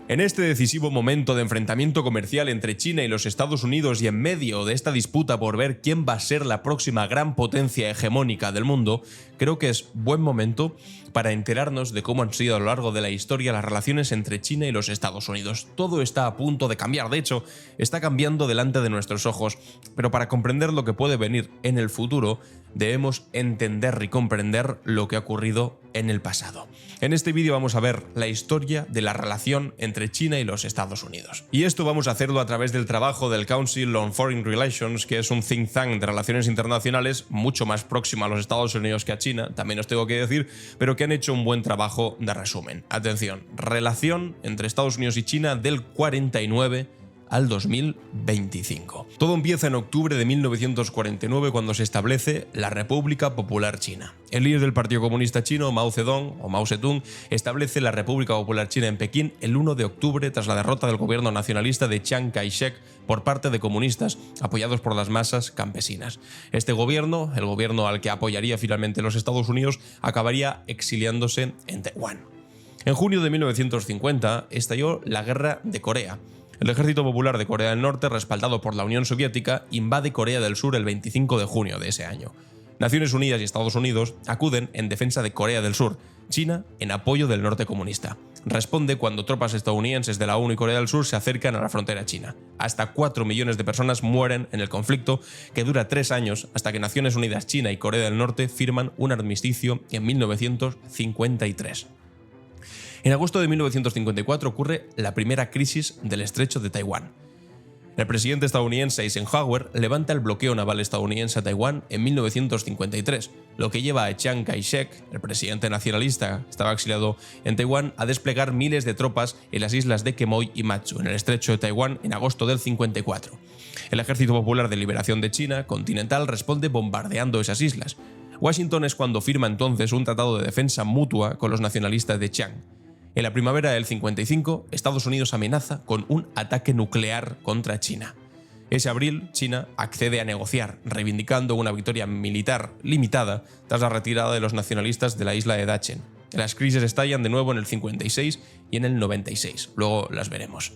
En este decisivo momento de enfrentamiento comercial entre China y los Estados Unidos y en medio de esta disputa por ver quién va a ser la próxima gran potencia hegemónica del mundo, creo que es buen momento para enterarnos de cómo han sido a lo largo de la historia las relaciones entre China y los Estados Unidos. Todo está a punto de cambiar, de hecho, está cambiando delante de nuestros ojos, pero para comprender lo que puede venir en el futuro, debemos entender y comprender lo que ha ocurrido en el pasado. En este vídeo vamos a ver la historia de la relación entre China y los Estados Unidos. Y esto vamos a hacerlo a través del trabajo del Council on Foreign Relations, que es un think tank de relaciones internacionales mucho más próximo a los Estados Unidos que a China, también os tengo que decir, pero que han hecho un buen trabajo de resumen. Atención, relación entre Estados Unidos y China del 49 al 2025. Todo empieza en octubre de 1949 cuando se establece la República Popular China. El líder del Partido Comunista Chino, Mao Zedong o Mao Zedong, establece la República Popular China en Pekín el 1 de octubre tras la derrota del gobierno nacionalista de Chiang Kai-shek por parte de comunistas apoyados por las masas campesinas. Este gobierno, el gobierno al que apoyaría finalmente los Estados Unidos, acabaría exiliándose en Taiwán. En junio de 1950 estalló la Guerra de Corea. El Ejército Popular de Corea del Norte, respaldado por la Unión Soviética, invade Corea del Sur el 25 de junio de ese año. Naciones Unidas y Estados Unidos acuden en defensa de Corea del Sur, China en apoyo del norte comunista. Responde cuando tropas estadounidenses de la ONU y Corea del Sur se acercan a la frontera china. Hasta 4 millones de personas mueren en el conflicto, que dura 3 años hasta que Naciones Unidas, China y Corea del Norte firman un armisticio en 1953. En agosto de 1954 ocurre la primera crisis del estrecho de Taiwán. El presidente estadounidense Eisenhower levanta el bloqueo naval estadounidense a Taiwán en 1953, lo que lleva a Chiang Kai-shek, el presidente nacionalista que estaba exiliado en Taiwán, a desplegar miles de tropas en las islas de Quemoy y Matsu, en el estrecho de Taiwán, en agosto del 54. El Ejército Popular de Liberación de China continental responde bombardeando esas islas. Washington es cuando firma entonces un tratado de defensa mutua con los nacionalistas de Chiang. En la primavera del 55, Estados Unidos amenaza con un ataque nuclear contra China. Ese abril, China accede a negociar, reivindicando una victoria militar limitada tras la retirada de los nacionalistas de la isla de Dachen. Las crisis estallan de nuevo en el 56 y en el 96, luego las veremos.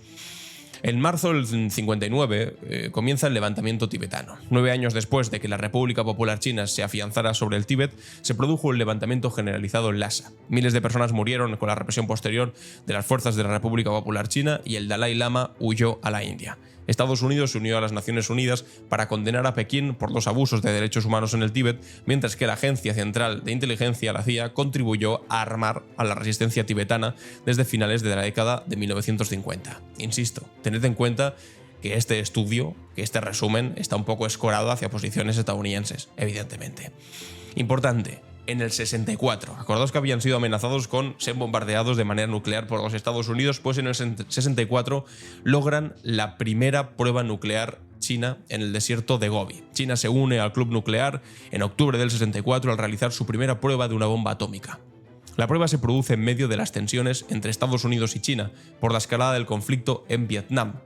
En marzo del 59 comienza el levantamiento tibetano. 9 años después de que la República Popular China se afianzara sobre el Tíbet, se produjo un levantamiento generalizado en Lhasa. Miles de personas murieron con la represión posterior de las fuerzas de la República Popular China y el Dalai Lama huyó a la India. Estados Unidos se unió a las Naciones Unidas para condenar a Pekín por los abusos de derechos humanos en el Tíbet, mientras que la Agencia Central de Inteligencia, la CIA, contribuyó a armar a la resistencia tibetana desde finales de la década de 1950. Insisto, tened en cuenta que este estudio, que este resumen, está un poco escorado hacia posiciones estadounidenses, evidentemente. Importante. En el 64. Acordaos que habían sido amenazados con ser bombardeados de manera nuclear por los Estados Unidos, pues en el 64 logran la primera prueba nuclear china en el desierto de Gobi. China se une al club nuclear en octubre del 64 al realizar su primera prueba de una bomba atómica. La prueba se produce en medio de las tensiones entre Estados Unidos y China por la escalada del conflicto en Vietnam.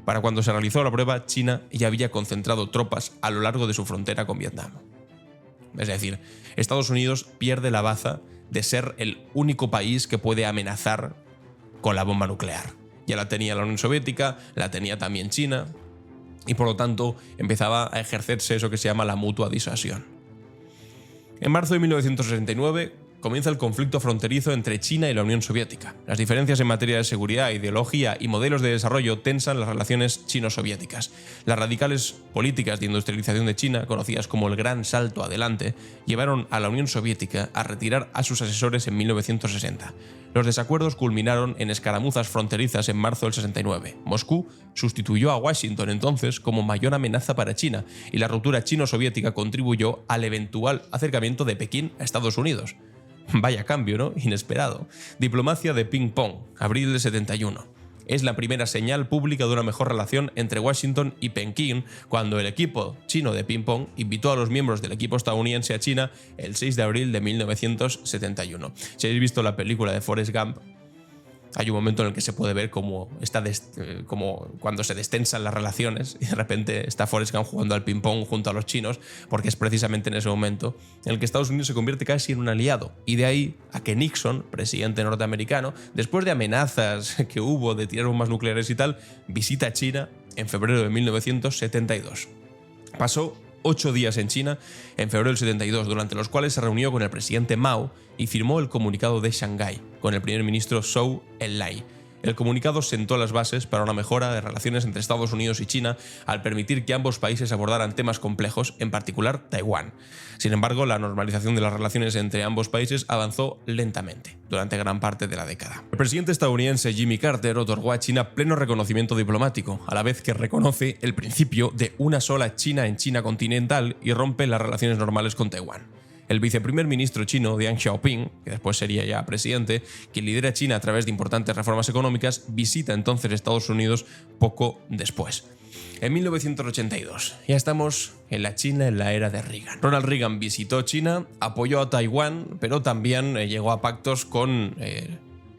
Para cuando se realizó la prueba, China ya había concentrado tropas a lo largo de su frontera con Vietnam. Es decir, Estados Unidos pierde la baza de ser el único país que puede amenazar con la bomba nuclear. Ya la tenía la Unión Soviética, la tenía también China, y por lo tanto empezaba a ejercerse eso que se llama la mutua disuasión. En marzo de 1969 comienza el conflicto fronterizo entre China y la Unión Soviética. Las diferencias en materia de seguridad, ideología y modelos de desarrollo tensan las relaciones chino-soviéticas. Las radicales políticas de industrialización de China, conocidas como el Gran Salto Adelante, llevaron a la Unión Soviética a retirar a sus asesores en 1960. Los desacuerdos culminaron en escaramuzas fronterizas en marzo del 69. Moscú sustituyó a Washington entonces como mayor amenaza para China y la ruptura chino-soviética contribuyó al eventual acercamiento de Pekín a Estados Unidos. Vaya cambio, ¿no? Inesperado. Diplomacia de ping-pong, abril del 71. Es la primera señal pública de una mejor relación entre Washington y Pekín cuando el equipo chino de ping-pong invitó a los miembros del equipo estadounidense a China el 6 de abril de 1971. Si habéis visto la película de Forrest Gump, Hay un momento en el que se puede ver cómo como cuando se destensan las relaciones y de repente está Forrest Gump jugando al ping-pong junto a los chinos, porque es precisamente en ese momento en el que Estados Unidos se convierte casi en un aliado. Y de ahí a que Nixon, presidente norteamericano, después de amenazas que hubo de tirar bombas nucleares y tal, visita China en febrero de 1972. Pasó 8 días en China en febrero del 72, durante los cuales se reunió con el presidente Mao y firmó el Comunicado de Shanghái con el primer ministro Zhou Enlai. El comunicado sentó las bases para una mejora de relaciones entre Estados Unidos y China al permitir que ambos países abordaran temas complejos, en particular Taiwán. Sin embargo, la normalización de las relaciones entre ambos países avanzó lentamente durante gran parte de la década. El presidente estadounidense Jimmy Carter otorgó a China pleno reconocimiento diplomático, a la vez que reconoce el principio de una sola China en China continental y rompe las relaciones normales con Taiwán. El viceprimer ministro chino, Deng Xiaoping, que después sería ya presidente, quien lidera China a través de importantes reformas económicas, visita entonces Estados Unidos poco después. En 1982, ya estamos en la China en la era de Reagan. Ronald Reagan visitó China, apoyó a Taiwán, pero también llegó a pactos con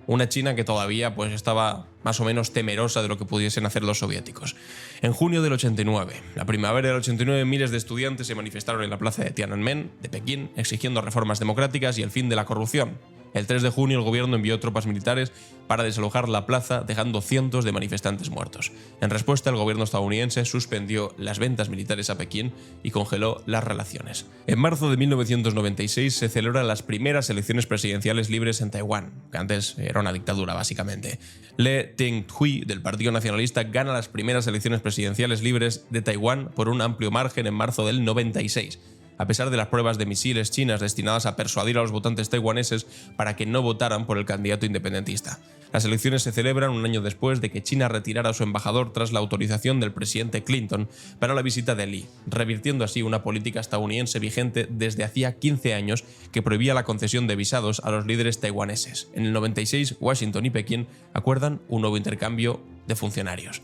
una China que todavía pues, estaba más o menos temerosa de lo que pudiesen hacer los soviéticos. En junio del 89, la primavera del 89, miles de estudiantes se manifestaron en la plaza de Tiananmen, de Pekín, exigiendo reformas democráticas y el fin de la corrupción. El 3 de junio el gobierno envió tropas militares para desalojar la plaza, dejando cientos de manifestantes muertos. En respuesta, el gobierno estadounidense suspendió las ventas militares a Pekín y congeló las relaciones. En marzo de 1996 se celebran las primeras elecciones presidenciales libres en Taiwán, que antes era una dictadura básicamente. Le Teng-hui, del Partido Nacionalista, gana las primeras elecciones presidenciales libres de Taiwán por un amplio margen en marzo del 96. A pesar de las pruebas de misiles chinas destinadas a persuadir a los votantes taiwaneses para que no votaran por el candidato independentista. Las elecciones se celebran un año después de que China retirara a su embajador tras la autorización del presidente Clinton para la visita de Lee, revirtiendo así una política estadounidense vigente desde hacía 15 años que prohibía la concesión de visados a los líderes taiwaneses. En el 96, Washington y Pekín acuerdan un nuevo intercambio de funcionarios.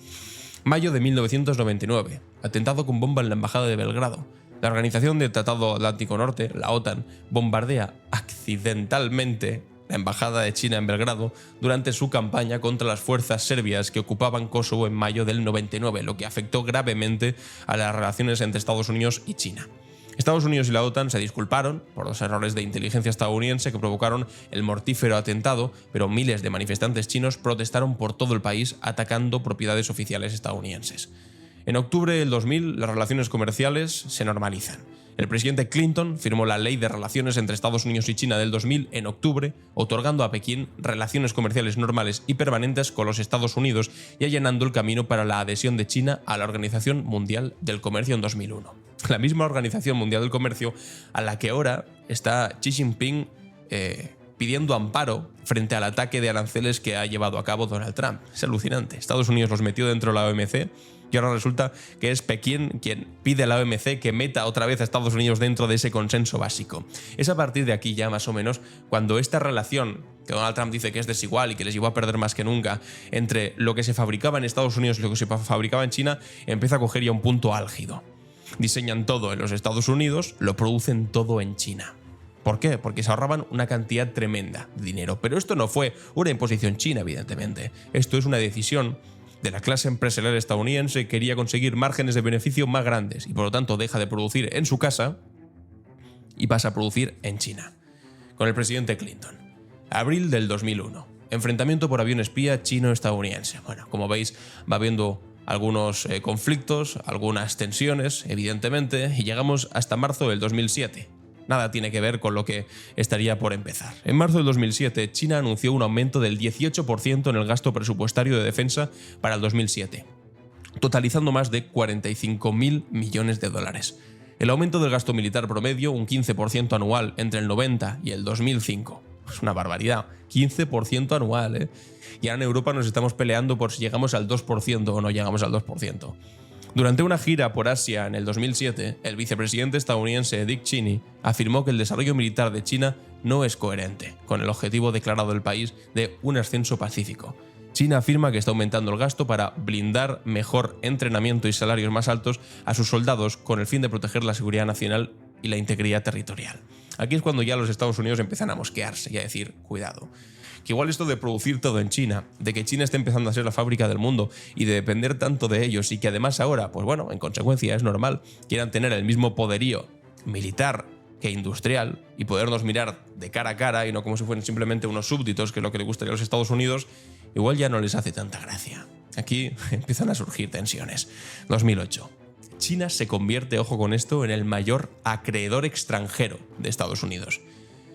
Mayo de 1999, atentado con bomba en la embajada de Belgrado. La Organización del Tratado Atlántico Norte, la OTAN, bombardea accidentalmente la embajada de China en Belgrado durante su campaña contra las fuerzas serbias que ocupaban Kosovo en mayo del 99, lo que afectó gravemente a las relaciones entre Estados Unidos y China. Estados Unidos y la OTAN se disculparon por los errores de inteligencia estadounidense que provocaron el mortífero atentado, pero miles de manifestantes chinos protestaron por todo el país atacando propiedades oficiales estadounidenses. En octubre del 2000, las relaciones comerciales se normalizan. El presidente Clinton firmó la Ley de Relaciones entre Estados Unidos y China del 2000 en octubre, otorgando a Pekín relaciones comerciales normales y permanentes con los Estados Unidos y allanando el camino para la adhesión de China a la Organización Mundial del Comercio en 2001. La misma Organización Mundial del Comercio a la que ahora está Xi Jinping pidiendo amparo frente al ataque de aranceles que ha llevado a cabo Donald Trump. Es alucinante. Estados Unidos los metió dentro de la OMC y ahora resulta que es Pekín quien pide a la OMC que meta otra vez a Estados Unidos dentro de ese consenso básico. Es a partir de aquí ya más o menos cuando esta relación, que Donald Trump dice que es desigual y que les llevó a perder más que nunca, entre lo que se fabricaba en Estados Unidos y lo que se fabricaba en China, empieza a coger ya un punto álgido. Diseñan todo en los Estados Unidos, lo producen todo en China. ¿Por qué? Porque se ahorraban una cantidad tremenda de dinero. Pero esto no fue una imposición china, evidentemente. Esto es una decisión de la clase empresarial estadounidense que quería conseguir márgenes de beneficio más grandes y por lo tanto deja de producir en su casa y pasa a producir en China. Con el presidente Clinton. Abril del 2001. Enfrentamiento por avión espía chino-estadounidense. Bueno, como veis, va habiendo algunos conflictos, algunas tensiones, evidentemente, y llegamos hasta marzo del 2007. Nada tiene que ver con lo que estaría por empezar. En marzo del 2007, China anunció un aumento del 18% en el gasto presupuestario de defensa para el 2007, totalizando más de 45.000 millones de dólares. El aumento del gasto militar promedio, un 15% anual entre el 90 y el 2005. Es una barbaridad, 15% anual, ¿eh? Y ahora en Europa nos estamos peleando por si llegamos al 2% o no llegamos al 2%. Durante una gira por Asia en el 2007, el vicepresidente estadounidense Dick Cheney afirmó que el desarrollo militar de China no es coherente con el objetivo declarado del país de un ascenso pacífico. China afirma que está aumentando el gasto para blindar mejor entrenamiento y salarios más altos a sus soldados con el fin de proteger la seguridad nacional y la integridad territorial. Aquí es cuando ya los Estados Unidos empiezan a mosquearse y a decir, cuidado. que igual esto de producir todo en China, de que China esté empezando a ser la fábrica del mundo y de depender tanto de ellos, y que además ahora, pues bueno, en consecuencia es normal, quieran tener el mismo poderío militar que industrial y podernos mirar de cara a cara y no como si fueran simplemente unos súbditos, que es lo que le gustaría a los Estados Unidos, igual ya no les hace tanta gracia. Aquí empiezan a surgir tensiones. 2008. China se convierte, ojo con esto, en el mayor acreedor extranjero de Estados Unidos.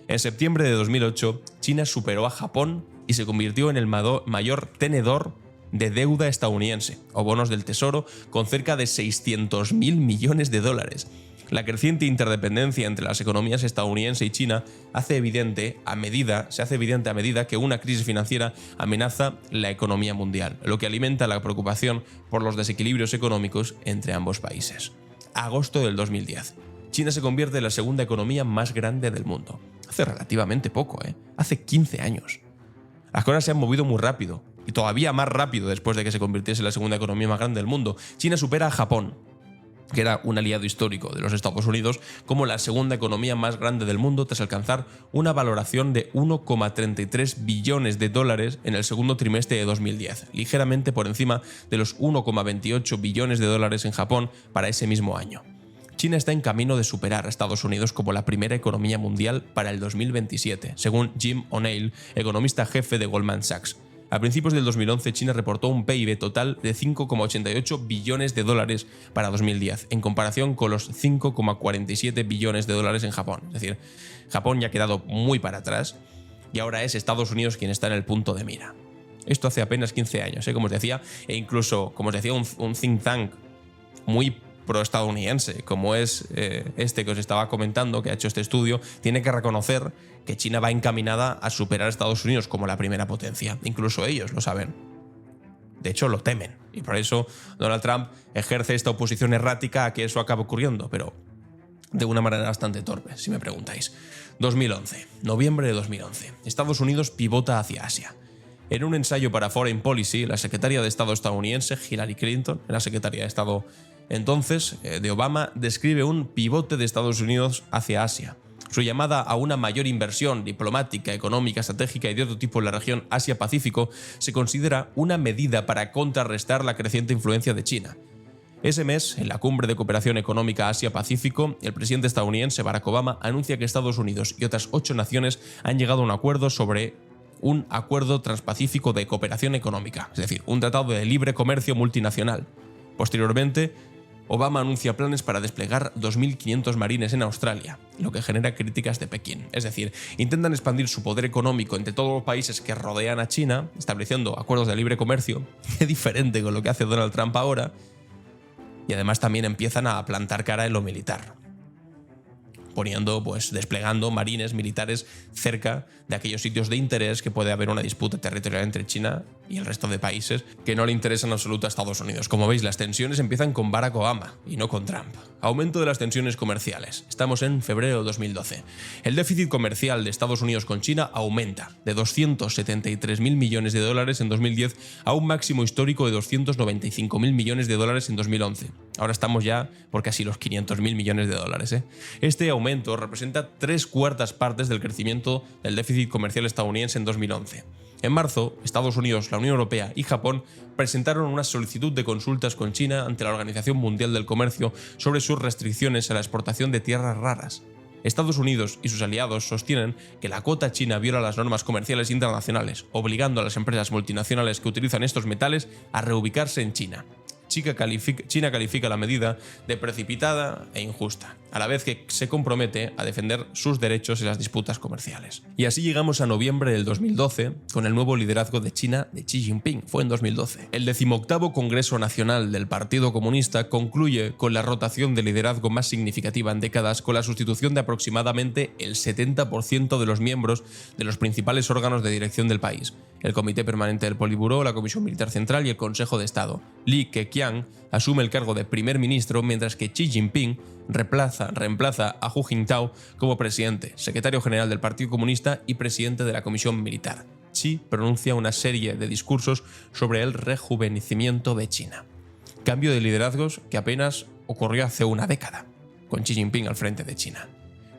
En septiembre de 2008, China superó a Japón y se convirtió en el mayor tenedor de deuda estadounidense, o bonos del tesoro, con cerca de 600.000 millones de dólares. La creciente interdependencia entre las economías estadounidense y China se hace evidente a medida que una crisis financiera amenaza la economía mundial, lo que alimenta la preocupación por los desequilibrios económicos entre ambos países. Agosto del 2010. China se convierte en la segunda economía más grande del mundo. Hace relativamente poco, hace 15 años. Las cosas se han movido muy rápido, y todavía más rápido después de que se convirtiese en la segunda economía más grande del mundo. China supera a Japón, que era un aliado histórico de los Estados Unidos, como la segunda economía más grande del mundo tras alcanzar una valoración de 1,33 billones de dólares en el segundo trimestre de 2010, ligeramente por encima de los 1,28 billones de dólares en Japón para ese mismo año. China está en camino de superar a Estados Unidos como la primera economía mundial para el 2027, según Jim O'Neill, economista jefe de Goldman Sachs. A principios del 2011, China reportó un PIB total de 5,88 billones de dólares para 2010, en comparación con los 5,47 billones de dólares en Japón. Es decir, Japón ya ha quedado muy para atrás y ahora es Estados Unidos quien está en el punto de mira. Esto hace apenas 15 años, como os decía, e incluso, como os decía, un think tank muy proestadounidense, como es este que os estaba comentando, que ha hecho este estudio, tiene que reconocer que China va encaminada a superar a Estados Unidos como la primera potencia. Incluso ellos lo saben. De hecho, lo temen. Y por eso Donald Trump ejerce esta oposición errática a que eso acabe ocurriendo, pero de una manera bastante torpe, si me preguntáis. 2011. Noviembre de 2011. Estados Unidos pivota hacia Asia. En un ensayo para Foreign Policy, la secretaria de Estado estadounidense, Hillary Clinton, la secretaria de Estado entonces de Obama, describe un pivote de Estados Unidos hacia Asia. Su llamada a una mayor inversión diplomática, económica, estratégica y de otro tipo en la región Asia-Pacífico se considera una medida para contrarrestar la creciente influencia de China. Ese mes, en la Cumbre de Cooperación Económica Asia-Pacífico, el presidente estadounidense Barack Obama anuncia que Estados Unidos y otras 8 naciones han llegado a un acuerdo sobre un acuerdo transpacífico de cooperación económica, es decir, un tratado de libre comercio multinacional. Posteriormente, Obama anuncia planes para desplegar 2.500 marines en Australia, lo que genera críticas de Pekín. Es decir, intentan expandir su poder económico entre todos los países que rodean a China, estableciendo acuerdos de libre comercio, que diferente con lo que hace Donald Trump ahora, y además también empiezan a plantar cara en lo militar, desplegando marines militares cerca de aquellos sitios de interés que puede haber una disputa territorial entre China y el resto de países que no le interesan en absoluto a Estados Unidos. Como veis, las tensiones empiezan con Barack Obama y no con Trump. Aumento de las tensiones comerciales. Estamos en febrero de 2012. El déficit comercial de Estados Unidos con China aumenta de 273.000 millones de dólares en 2010 a un máximo histórico de 295.000 millones de dólares en 2011. Ahora estamos ya por casi los 500.000 millones de dólares. Este aumento representa 3/4 partes del crecimiento del déficit comercial estadounidense en 2011. En marzo, Estados Unidos, la Unión Europea y Japón presentaron una solicitud de consultas con China ante la Organización Mundial del Comercio sobre sus restricciones a la exportación de tierras raras. Estados Unidos y sus aliados sostienen que la cuota china viola las normas comerciales internacionales, obligando a las empresas multinacionales que utilizan estos metales a reubicarse en China. China califica la medida de precipitada e injusta, a la vez que se compromete a defender sus derechos en las disputas comerciales. Y así llegamos a noviembre del 2012, con el nuevo liderazgo de China de Xi Jinping. Fue en 2012. El 18º Congreso Nacional del Partido Comunista concluye con la rotación de liderazgo más significativa en décadas, con la sustitución de aproximadamente el 70% de los miembros de los principales órganos de dirección del país: el Comité Permanente del Politburó, la Comisión Militar Central y el Consejo de Estado. Li Keqiang asume el cargo de primer ministro, mientras que Xi Jinping reemplaza a Hu Jintao como presidente, secretario general del Partido Comunista y presidente de la Comisión Militar. Xi pronuncia una serie de discursos sobre el rejuvenecimiento de China. Cambio de liderazgos que apenas ocurrió hace una década, con Xi Jinping al frente de China.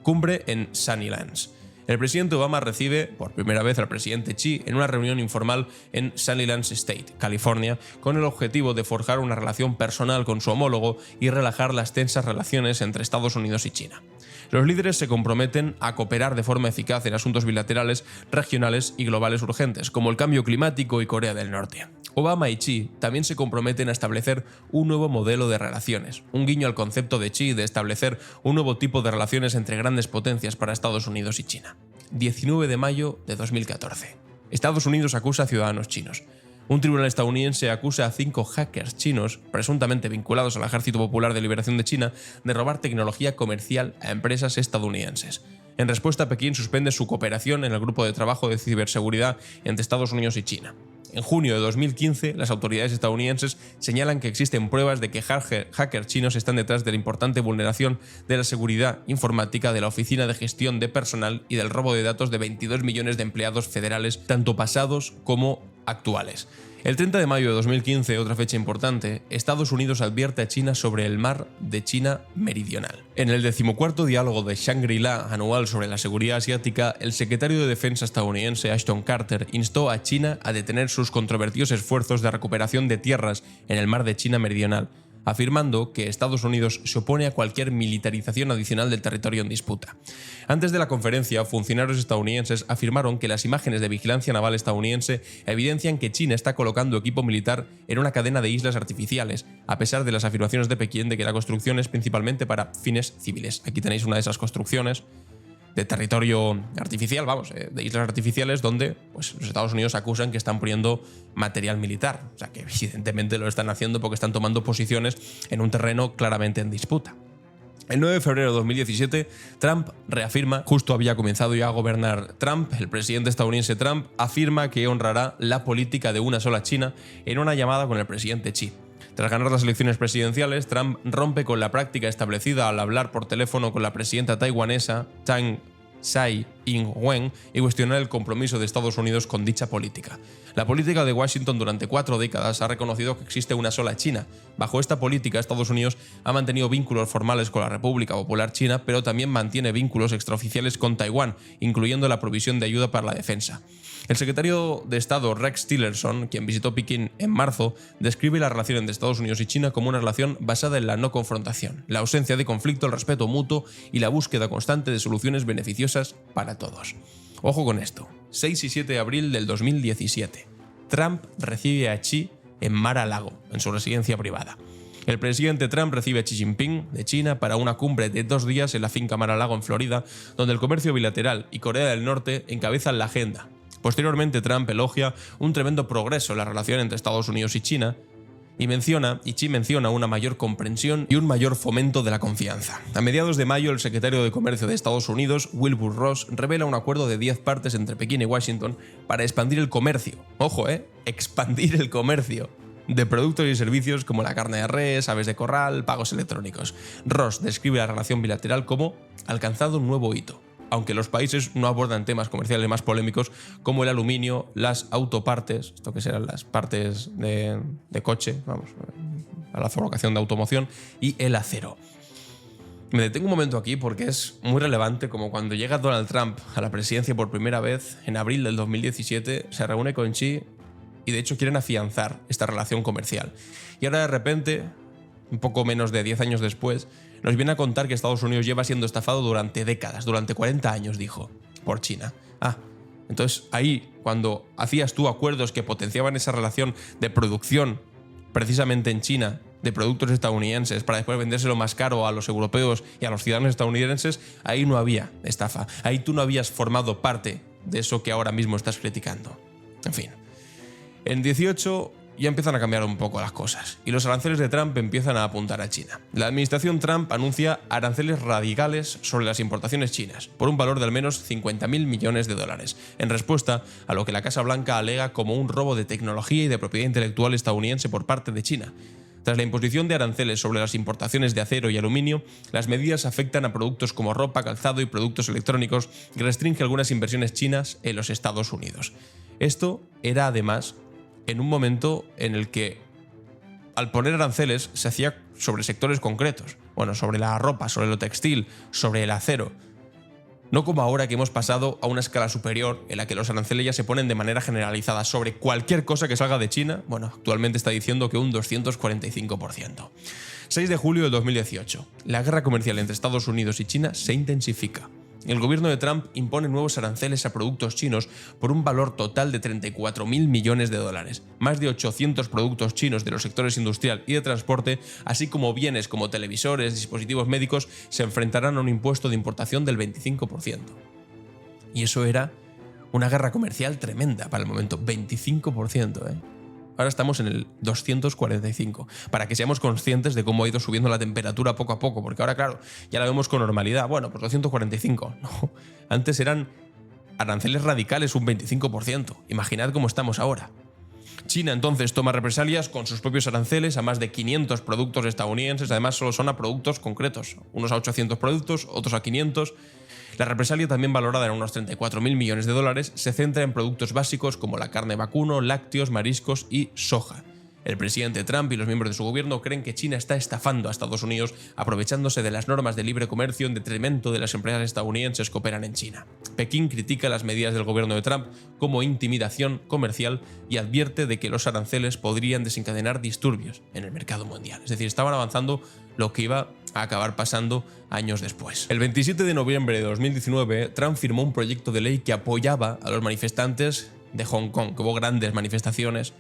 Cumbre en Sunnylands. El presidente Obama recibe por primera vez al presidente Xi en una reunión informal en Sunnylands State, California, con el objetivo de forjar una relación personal con su homólogo y relajar las tensas relaciones entre Estados Unidos y China. Los líderes se comprometen a cooperar de forma eficaz en asuntos bilaterales, regionales y globales urgentes, como el cambio climático y Corea del Norte. Obama y Xi también se comprometen a establecer un nuevo modelo de relaciones, un guiño al concepto de Xi de establecer un nuevo tipo de relaciones entre grandes potencias para Estados Unidos y China. 19 de mayo de 2014. Estados Unidos acusa a ciudadanos chinos. Un tribunal estadounidense acusa a 5 hackers chinos, presuntamente vinculados al Ejército Popular de Liberación de China, de robar tecnología comercial a empresas estadounidenses. En respuesta, Pekín suspende su cooperación en el grupo de trabajo de ciberseguridad entre Estados Unidos y China. En junio de 2015, las autoridades estadounidenses señalan que existen pruebas de que hackers chinos están detrás de la importante vulneración de la seguridad informática de la Oficina de Gestión de Personal y del robo de datos de 22 millones de empleados federales, tanto pasados como actuales. El 30 de mayo de 2015, otra fecha importante, Estados Unidos advierte a China sobre el mar de China Meridional. En el 14º diálogo de Shangri-La anual sobre la seguridad asiática, el secretario de Defensa estadounidense Ashton Carter instó a China a detener sus controvertidos esfuerzos de recuperación de tierras en el mar de China Meridional, afirmando que Estados Unidos se opone a cualquier militarización adicional del territorio en disputa. Antes de la conferencia, funcionarios estadounidenses afirmaron que las imágenes de vigilancia naval estadounidense evidencian que China está colocando equipo militar en una cadena de islas artificiales, a pesar de las afirmaciones de Pekín de que la construcción es principalmente para fines civiles. Aquí tenéis una de esas construcciones de territorio artificial, de islas artificiales donde pues, los Estados Unidos acusan que están poniendo material militar. O sea, que evidentemente lo están haciendo porque están tomando posiciones en un terreno claramente en disputa. El 9 de febrero de 2017, Trump reafirma, justo había comenzado ya a gobernar Trump, el presidente estadounidense Trump afirma que honrará la política de una sola China en una llamada con el presidente Xi. Tras ganar las elecciones presidenciales, Trump rompe con la práctica establecida al hablar por teléfono con la presidenta taiwanesa Tsai Ing-wen y cuestionar el compromiso de Estados Unidos con dicha política. La política de Washington durante 4 décadas ha reconocido que existe una sola China. Bajo esta política, Estados Unidos ha mantenido vínculos formales con la República Popular China, pero también mantiene vínculos extraoficiales con Taiwán, incluyendo la provisión de ayuda para la defensa. El secretario de Estado Rex Tillerson, quien visitó Pekín en marzo, describe la relación entre Estados Unidos y China como una relación basada en la no confrontación, la ausencia de conflicto, el respeto mutuo y la búsqueda constante de soluciones beneficiosas para todos. Ojo con esto, 6 y 7 de abril del 2017. Trump recibe a Xi en Mar-a-Lago, en su residencia privada. El presidente Trump recibe a Xi Jinping de China para una cumbre de 2 días en la finca Mar-a-Lago en Florida, donde el comercio bilateral y Corea del Norte encabezan la agenda. Posteriormente, Trump elogia un tremendo progreso en la relación entre Estados Unidos y China y Xi menciona una mayor comprensión y un mayor fomento de la confianza. A mediados de mayo, el secretario de Comercio de Estados Unidos, Wilbur Ross, revela un acuerdo de 10 partes entre Pekín y Washington para expandir el comercio. Ojo, expandir el comercio de productos y servicios como la carne de res, aves de corral, pagos electrónicos. Ross describe la relación bilateral como alcanzado un nuevo hito, aunque los países no abordan temas comerciales más polémicos como el aluminio, las autopartes, esto que serán las partes de coche, a la fabricación de automoción, y el acero. Me detengo un momento aquí porque es muy relevante como cuando llega Donald Trump a la presidencia por primera vez, en abril del 2017, se reúne con Xi y de hecho quieren afianzar esta relación comercial. Y ahora de repente, un poco menos de 10 años después, nos viene a contar que Estados Unidos lleva siendo estafado durante décadas, durante 40 años, dijo, por China. Entonces ahí, cuando hacías tú acuerdos que potenciaban esa relación de producción precisamente en China de productos estadounidenses para después vendérselo más caro a los europeos y a los ciudadanos estadounidenses, ahí no había estafa. Ahí tú no habías formado parte de eso que ahora mismo estás criticando. En fin. En 18 ya empiezan a cambiar un poco las cosas y los aranceles de Trump empiezan a apuntar a China. La administración Trump anuncia aranceles radicales sobre las importaciones chinas, por un valor de al menos 50.000 millones de dólares, en respuesta a lo que la Casa Blanca alega como un robo de tecnología y de propiedad intelectual estadounidense por parte de China. Tras la imposición de aranceles sobre las importaciones de acero y aluminio, las medidas afectan a productos como ropa, calzado y productos electrónicos y restringe algunas inversiones chinas en los Estados Unidos. Esto era además en un momento en el que, al poner aranceles, se hacía sobre sectores concretos. Sobre la ropa, sobre lo textil, sobre el acero. No como ahora que hemos pasado a una escala superior en la que los aranceles ya se ponen de manera generalizada sobre cualquier cosa que salga de China. Bueno, actualmente está diciendo que un 245%. 6 de julio del 2018. La guerra comercial entre Estados Unidos y China se intensifica. El gobierno de Trump impone nuevos aranceles a productos chinos por un valor total de 34.000 millones de dólares. Más de 800 productos chinos de los sectores industrial y de transporte, así como bienes como televisores, dispositivos médicos, se enfrentarán a un impuesto de importación del 25%. Y eso era una guerra comercial tremenda para el momento, 25%, ¿eh? Ahora estamos en el 245, para que seamos conscientes de cómo ha ido subiendo la temperatura poco a poco, porque ahora, claro, ya la vemos con normalidad. Bueno, pues 245, no. Antes eran aranceles radicales, un 25%. Imaginad cómo estamos ahora. China entonces toma represalias con sus propios aranceles a más de 500 productos estadounidenses, además solo son a productos concretos, unos a 800 productos, otros a 500. La represalia, también valorada en unos 34.000 millones de dólares, se centra en productos básicos como la carne vacuno, lácteos, mariscos y soja. El presidente Trump y los miembros de su gobierno creen que China está estafando a Estados Unidos aprovechándose de las normas de libre comercio en detrimento de las empresas estadounidenses que operan en China. Pekín critica las medidas del gobierno de Trump como intimidación comercial y advierte de que los aranceles podrían desencadenar disturbios en el mercado mundial. Es decir, estaban avanzando lo que iba a acabar pasando años después. El 27 de noviembre de 2019, Trump firmó un proyecto de ley que apoyaba a los manifestantes de Hong Kong, que hubo grandes manifestaciones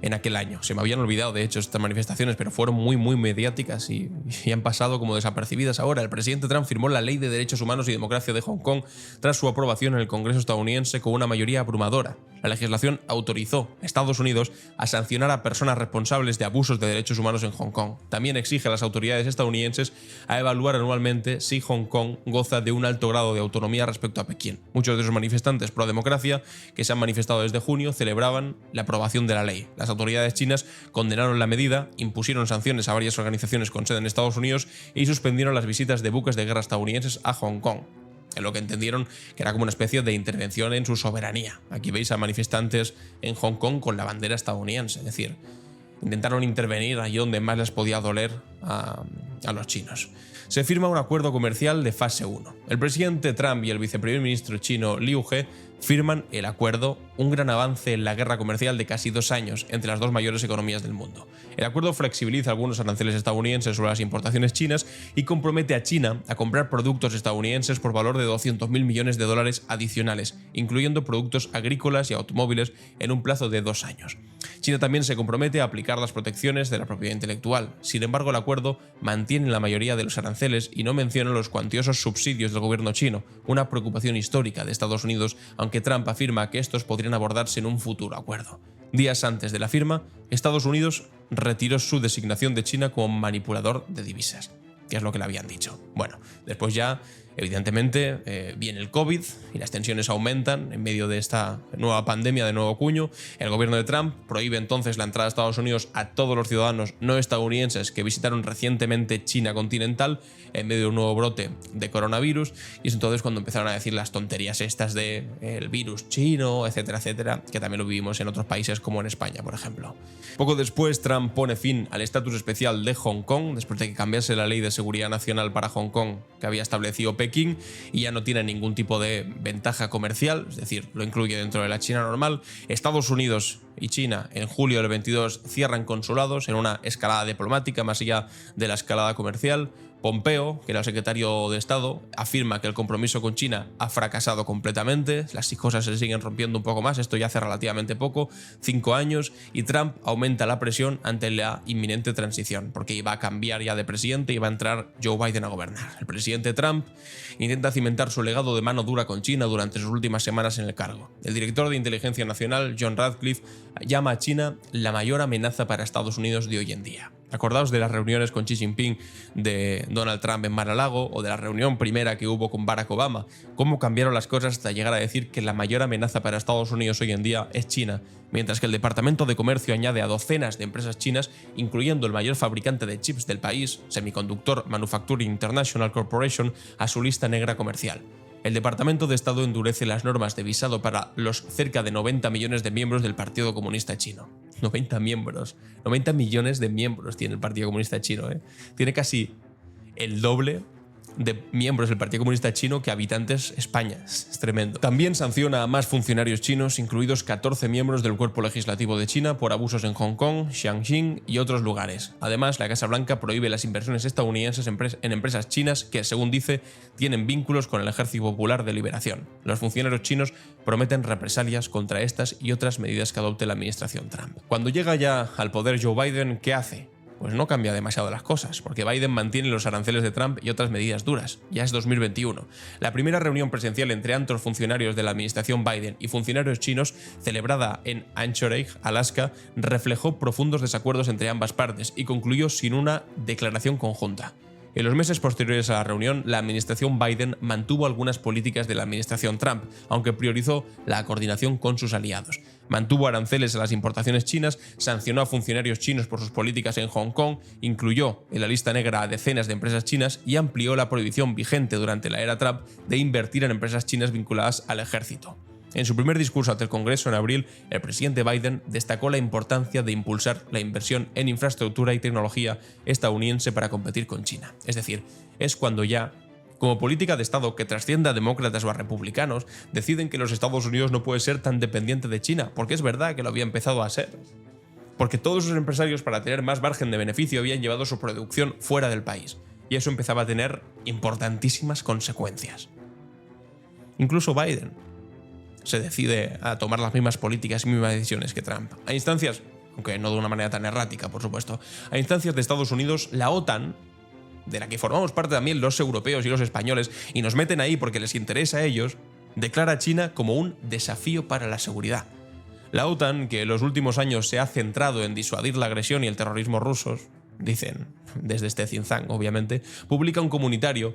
en aquel año. Se me habían olvidado, de hecho, estas manifestaciones, pero fueron muy mediáticas y han pasado como desapercibidas ahora. El presidente Trump firmó la Ley de Derechos Humanos y Democracia de Hong Kong tras su aprobación en el Congreso estadounidense con una mayoría abrumadora. La legislación autorizó a Estados Unidos a sancionar a personas responsables de abusos de derechos humanos en Hong Kong. También exige a las autoridades estadounidenses a evaluar anualmente si Hong Kong goza de un alto grado de autonomía respecto a Pekín. Muchos de esos manifestantes pro democracia que se han manifestado desde junio celebraban la aprobación de la ley. Las autoridades chinas condenaron la medida, impusieron sanciones a varias organizaciones con sede en Estados Unidos y suspendieron las visitas de buques de guerra estadounidenses a Hong Kong, en lo que entendieron que era como una especie de intervención en su soberanía. Aquí veis a manifestantes en Hong Kong con la bandera estadounidense, es decir, intentaron intervenir allí donde más les podía doler a los chinos. Se firma un acuerdo comercial de fase 1. El presidente Trump y el viceprimer ministro chino Liu He firman el acuerdo, un gran avance en la guerra comercial de casi 2 años entre las dos mayores economías del mundo. El acuerdo flexibiliza algunos aranceles estadounidenses sobre las importaciones chinas y compromete a China a comprar productos estadounidenses por valor de 200.000 millones de dólares adicionales, incluyendo productos agrícolas y automóviles, en un plazo de 2 años. China también se compromete a aplicar las protecciones de la propiedad intelectual. Sin embargo, el acuerdo mantiene la mayoría de los aranceles y no menciona los cuantiosos subsidios del gobierno chino, una preocupación histórica de Estados Unidos, aunque Trump afirma que estos podrían abordarse en un futuro acuerdo. Días antes de la firma, Estados Unidos retiró su designación de China como manipulador de divisas, que es lo que le habían dicho. Bueno, después ya, evidentemente, viene el COVID y las tensiones aumentan en medio de esta nueva pandemia de nuevo cuño. El gobierno de Trump prohíbe entonces la entrada a Estados Unidos a todos los ciudadanos no estadounidenses que visitaron recientemente China continental en medio de un nuevo brote de coronavirus, y es entonces cuando empezaron a decir las tonterías estas de el virus chino, etcétera, etcétera, que también lo vivimos en otros países como en España, por ejemplo. Poco después, Trump pone fin al estatus especial de Hong Kong, después de que cambiase la ley de seguridad nacional para Hong Kong que había establecido Pekín, y ya no tiene ningún tipo de ventaja comercial, es decir, lo incluye dentro de la China normal. Estados Unidos y China en julio del 22 cierran consulados en una escalada diplomática más allá de la escalada comercial. Pompeo, que era el secretario de Estado, afirma que el compromiso con China ha fracasado completamente, las cosas se siguen rompiendo un poco más, esto ya hace relativamente poco, 5 años, y Trump aumenta la presión ante la inminente transición, porque iba a cambiar ya de presidente y va a entrar Joe Biden a gobernar. El presidente Trump intenta cimentar su legado de mano dura con China durante sus últimas semanas en el cargo. El director de Inteligencia Nacional, John Ratcliffe, llama a China la mayor amenaza para Estados Unidos de hoy en día. Acordaos de las reuniones con Xi Jinping de Donald Trump en Mar-a-Lago, o de la reunión primera que hubo con Barack Obama. Cómo cambiaron las cosas hasta llegar a decir que la mayor amenaza para Estados Unidos hoy en día es China, mientras que el Departamento de Comercio añade a docenas de empresas chinas, incluyendo el mayor fabricante de chips del país, Semiconductor Manufacturing International Corporation, a su lista negra comercial. El Departamento de Estado endurece las normas de visado para los cerca de 90 millones de miembros del Partido Comunista Chino. 90 miembros. 90 millones de miembros tiene el Partido Comunista Chino, ¿eh? Tiene casi el doble de miembros del Partido Comunista Chino que habitantes España. Es tremendo. También sanciona a más funcionarios chinos, incluidos 14 miembros del cuerpo legislativo de China, por abusos en Hong Kong, Shanxi y otros lugares. Además, la Casa Blanca prohíbe las inversiones estadounidenses en empresas chinas que, según dice, tienen vínculos con el Ejército Popular de Liberación. Los funcionarios chinos prometen represalias contra estas y otras medidas que adopte la administración Trump. Cuando llega ya al poder Joe Biden, ¿qué hace? Pues no cambia demasiado las cosas, porque Biden mantiene los aranceles de Trump y otras medidas duras. Ya es 2021. La primera reunión presencial entre altos funcionarios de la administración Biden y funcionarios chinos, celebrada en Anchorage, Alaska, reflejó profundos desacuerdos entre ambas partes y concluyó sin una declaración conjunta. En los meses posteriores a la reunión, la administración Biden mantuvo algunas políticas de la administración Trump, aunque priorizó la coordinación con sus aliados. Mantuvo aranceles a las importaciones chinas, sancionó a funcionarios chinos por sus políticas en Hong Kong, incluyó en la lista negra a decenas de empresas chinas y amplió la prohibición vigente durante la era Trump de invertir en empresas chinas vinculadas al ejército. En su primer discurso ante el Congreso en abril, el presidente Biden destacó la importancia de impulsar la inversión en infraestructura y tecnología estadounidense para competir con China. Es decir, es cuando ya, como política de Estado que trascienda a demócratas o a republicanos, deciden que los Estados Unidos no puede ser tan dependiente de China, porque es verdad que lo había empezado a ser. Porque todos sus empresarios, para tener más margen de beneficio, habían llevado su producción fuera del país, y eso empezaba a tener importantísimas consecuencias. Incluso Biden se decide a tomar las mismas políticas y mismas decisiones que Trump. A instancias, aunque no de una manera tan errática, por supuesto, a instancias de Estados Unidos, la OTAN, de la que formamos parte también los europeos y los españoles, y nos meten ahí porque les interesa a ellos, declara a China como un desafío para la seguridad. La OTAN, que en los últimos años se ha centrado en disuadir la agresión y el terrorismo rusos, dicen, desde este think tank, obviamente, publica un comunicado,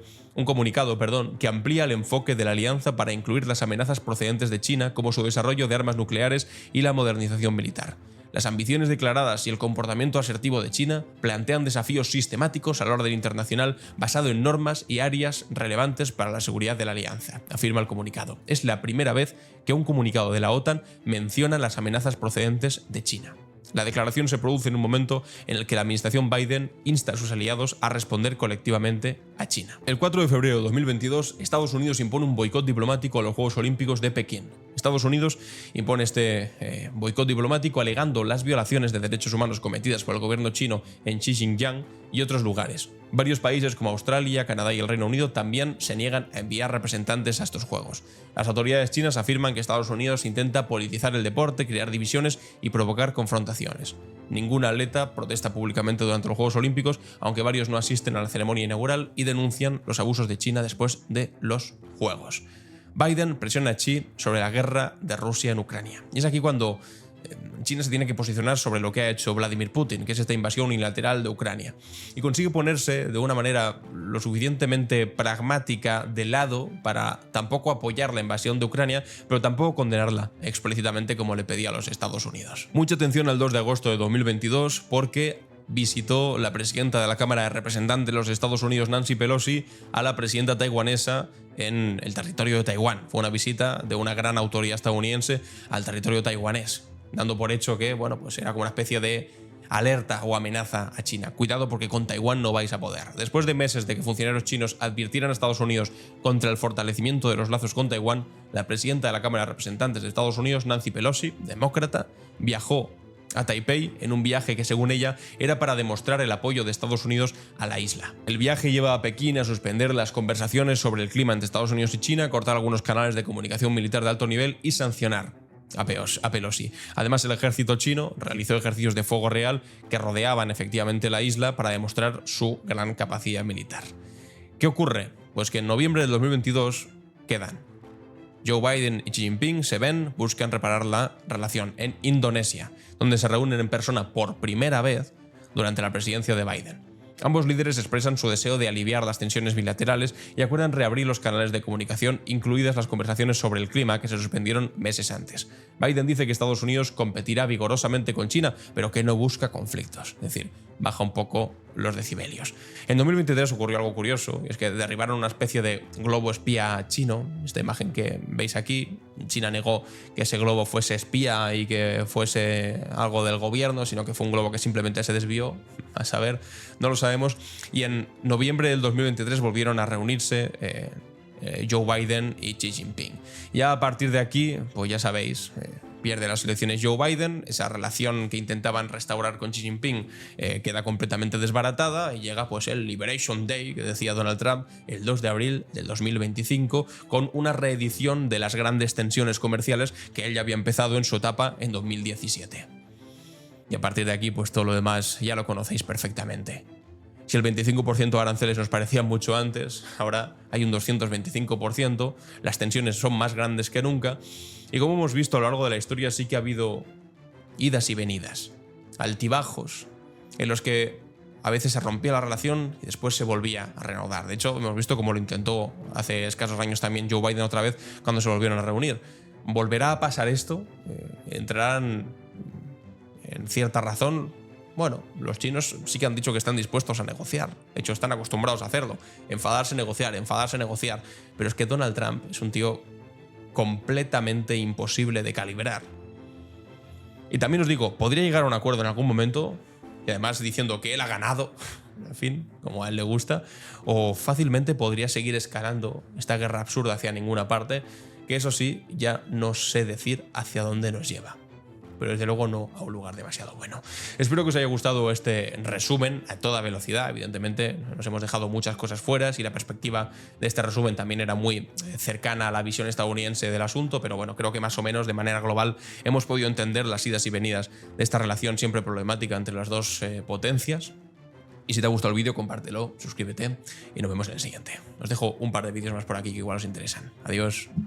que amplía el enfoque de la alianza para incluir las amenazas procedentes de China, como su desarrollo de armas nucleares y la modernización militar. Las ambiciones declaradas y el comportamiento asertivo de China plantean desafíos sistemáticos al orden internacional basado en normas y áreas relevantes para la seguridad de la alianza, afirma el comunicado. Es la primera vez que un comunicado de la OTAN menciona las amenazas procedentes de China. La declaración se produce en un momento en el que la administración Biden insta a sus aliados a responder colectivamente a China. El 4 de febrero de 2022, Estados Unidos impone un boicot diplomático a los Juegos Olímpicos de Pekín. Estados Unidos impone este boicot diplomático alegando las violaciones de derechos humanos cometidas por el gobierno chino en Xinjiang y otros lugares. Varios países como Australia, Canadá y el Reino Unido también se niegan a enviar representantes a estos Juegos. Las autoridades chinas afirman que Estados Unidos intenta politizar el deporte, crear divisiones y provocar confrontaciones. Ningún atleta protesta públicamente durante los Juegos Olímpicos, aunque varios no asisten a la ceremonia inaugural y denuncian los abusos de China después de los Juegos. Biden presiona a Xi sobre la guerra de Rusia en Ucrania. Y es aquí cuando China se tiene que posicionar sobre lo que ha hecho Vladimir Putin, que es esta invasión unilateral de Ucrania. Y consigue ponerse de una manera lo suficientemente pragmática de lado para tampoco apoyar la invasión de Ucrania, pero tampoco condenarla explícitamente como le pedía a los Estados Unidos. Mucha atención al 2 de agosto de 2022 porque visitó la presidenta de la Cámara de Representantes de los Estados Unidos, Nancy Pelosi, a la presidenta taiwanesa en el territorio de Taiwán. Fue una visita de una gran autoridad estadounidense al territorio taiwanés, dando por hecho que, pues era como una especie de alerta o amenaza a China. Cuidado porque con Taiwán no vais a poder. Después de meses de que funcionarios chinos advirtieran a Estados Unidos contra el fortalecimiento de los lazos con Taiwán, la presidenta de la Cámara de Representantes de Estados Unidos, Nancy Pelosi, demócrata, viajó a Taipei en un viaje que, según ella, era para demostrar el apoyo de Estados Unidos a la isla. El viaje lleva a Pekín a suspender las conversaciones sobre el clima entre Estados Unidos y China, cortar algunos canales de comunicación militar de alto nivel y sancionar a Pelosi. Además, el ejército chino realizó ejercicios de fuego real que rodeaban efectivamente la isla para demostrar su gran capacidad militar. ¿Qué ocurre? Pues que en noviembre del 2022 quedan. Joe Biden y Xi Jinping se ven, buscan reparar la relación en Indonesia, donde se reúnen en persona por primera vez durante la presidencia de Biden. Ambos líderes expresan su deseo de aliviar las tensiones bilaterales y acuerdan reabrir los canales de comunicación, incluidas las conversaciones sobre el clima que se suspendieron meses antes. Biden dice que Estados Unidos competirá vigorosamente con China, pero que no busca conflictos. Es decir, baja un poco los decibelios. En 2023 ocurrió algo curioso, y es que derribaron una especie de globo espía chino. Esta imagen que veis aquí, China negó que ese globo fuese espía y que fuese algo del gobierno, sino que fue un globo que simplemente se desvió, a saber, no lo sabemos. Y en noviembre del 2023 volvieron a reunirse Joe Biden y Xi Jinping. Ya a partir de aquí, pues ya sabéis, pierde las elecciones Joe Biden, esa relación que intentaban restaurar con Xi Jinping queda completamente desbaratada y llega pues el Liberation Day, que decía Donald Trump, el 2 de abril del 2025, con una reedición de las grandes tensiones comerciales que él ya había empezado en su etapa en 2017. Y a partir de aquí, pues todo lo demás ya lo conocéis perfectamente. Si el 25% de aranceles nos parecía mucho antes, ahora hay un 225%, las tensiones son más grandes que nunca, y como hemos visto a lo largo de la historia sí que ha habido idas y venidas, altibajos, en los que a veces se rompía la relación y después se volvía a reanudar. De hecho, hemos visto cómo lo intentó hace escasos años también Joe Biden otra vez cuando se volvieron a reunir. ¿Volverá a pasar esto? ¿Entrarán en cierta razón? Bueno, los chinos sí que han dicho que están dispuestos a negociar. De hecho, están acostumbrados a hacerlo. Enfadarse, negociar, enfadarse, negociar. Pero es que Donald Trump es un tío completamente imposible de calibrar. Y también os digo, podría llegar a un acuerdo en algún momento, y además diciendo que él ha ganado, en fin, como a él le gusta, o fácilmente podría seguir escalando esta guerra absurda hacia ninguna parte, que eso sí, ya no sé decir hacia dónde nos lleva. Pero desde luego no a un lugar demasiado bueno. Espero que os haya gustado este resumen a toda velocidad. Evidentemente nos hemos dejado muchas cosas fuera y la perspectiva de este resumen también era muy cercana a la visión estadounidense del asunto, pero bueno, creo que más o menos de manera global hemos podido entender las idas y venidas de esta relación siempre problemática entre las dos potencias. Y si te ha gustado el vídeo, compártelo, suscríbete y nos vemos en el siguiente. Os dejo un par de vídeos más por aquí que igual os interesan. Adiós.